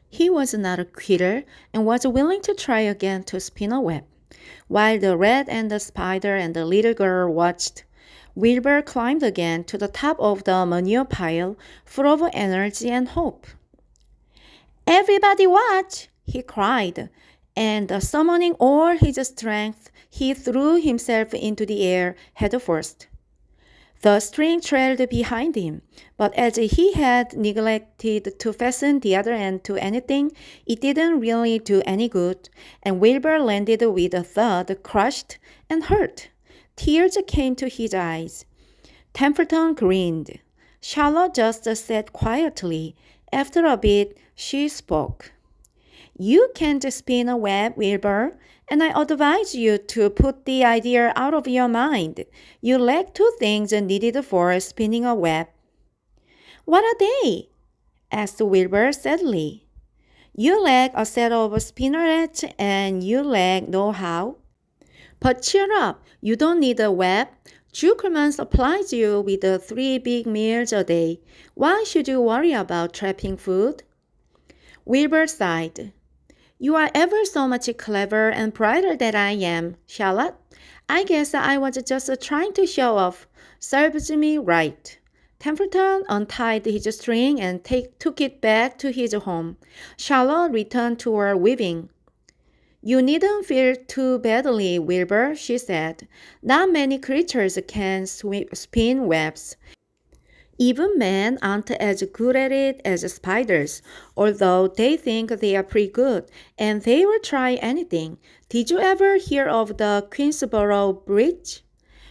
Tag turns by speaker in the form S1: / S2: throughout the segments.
S1: He was not a quitter and was willing to try again to spin a web. While the rat and the spider and the little girl watched, Wilbur climbed again to the top of the manure pile, full of energy and hope. "Everybody watch!" he cried, and summoning all his strength, he threw himself into the air head first. The string trailed behind him, but as he had neglected to fasten the other end to anything, it didn't really do any good, and Wilbur landed with a thud, crushed and hurt. Tears came to his eyes. Templeton grinned. Charlotte just sat quietly. After a bit, she spoke. "You can't spin a web, Wilbur, and I advise you to put the idea out of your mind. You lack two things needed for spinning a web." "What are they?" asked Wilbur sadly. "You lack a set of spinnerets and you lack know-how." "But cheer up, you don't need a web. Zuckerman supplies you with 3 big meals a day. Why should you worry about trapping food?" Wilbur sighed. "You are ever so much clever and brighter than I am, Charlotte. I guess I was just trying to show off. Serves me right." Templeton untied his string and took it back to his home. Charlotte returned to her weaving. "You needn't feel too badly, Wilbur," she said. "Not many creatures can spin webs. Even men aren't as good at it as spiders, although they think they are pretty good, and they will try anything. Did you ever hear of the Queensboro Bridge?"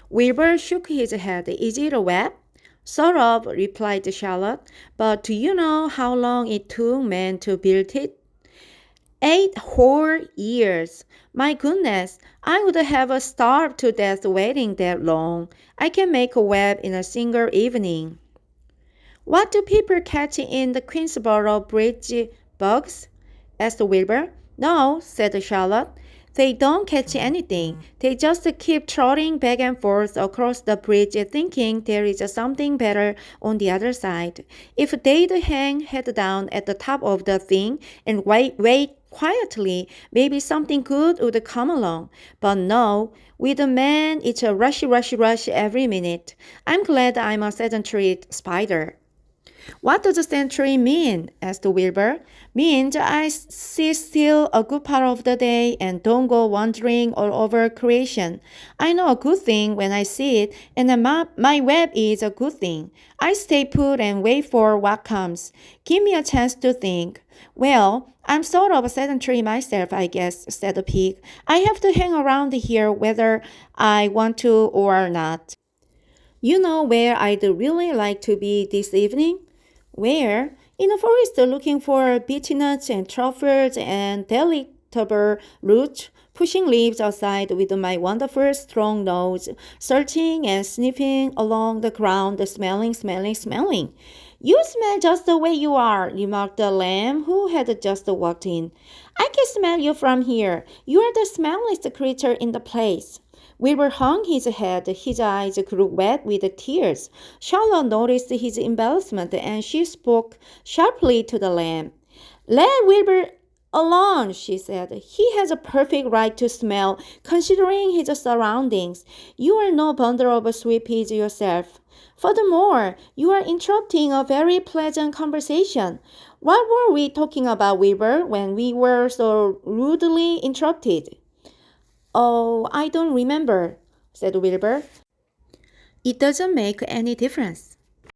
S1: Wilbur shook his head. "Is it a web?" "Sort of," replied Charlotte. "But do you know how long it took men to build it?" 8 whole years. My goodness, I would have starved to death waiting that long. I can make a web in a single evening." "What do people catch in the Queensboro Bridge? Bugs?" asked Wilbur. "No," said Charlotte. "They don't catch anything. They just keep trotting back and forth across the bridge thinking there is something better on the other side. If they'd hang head down at the top of the thing and wait quietly, maybe something good would come along. But no, with a man, it's a rush, rush, rush every minute. I'm glad I'm a sedentary spider." "What does century mean?" asked Wilbur. "Means I sit still a good part of the day and don't go wandering all over creation. I know a good thing when I see it, and my web is a good thing. I stay put and wait for what comes. Give me a chance to think." "Well, I'm sort of sedentary myself, I guess," said the pig. "I have to hang around here whether I want to or not." "You know where I'd really like to be this evening?" "Where?" "In a forest looking for beechnuts and truffles and delectable roots, pushing leaves aside with my wonderful strong nose, searching and sniffing along the ground, smelling, smelling, smelling." "You smell just the way you are," remarked the lamb who had just walked in. "I can smell you from here. You are the smelliest creature in the place." Wilbur hung his head. His eyes grew wet with tears. Charlotte noticed his embarrassment, and she spoke sharply to the lamb. "Let Wilbur alone," she said. "He has a perfect right to smell, considering his surroundings. You are no bundle of sweet peas yourself. Furthermore, you are interrupting a very pleasant conversation. What were we talking about, Wilbur, when we were so rudely interrupted?" "Oh, I don't remember," said Wilbur. "It doesn't make any difference."